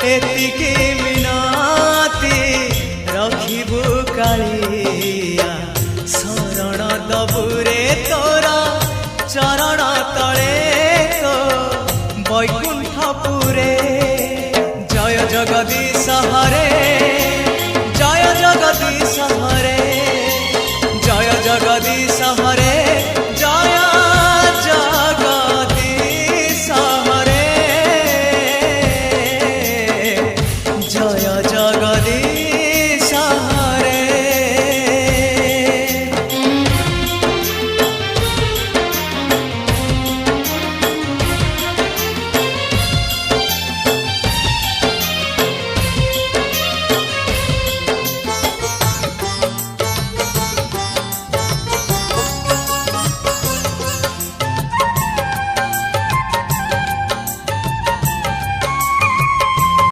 एतिकी मिनती रखिबु कालिया शरण दबुरे तोरा चरण तले तो वैकुंठपुरे जय जगदीश हरे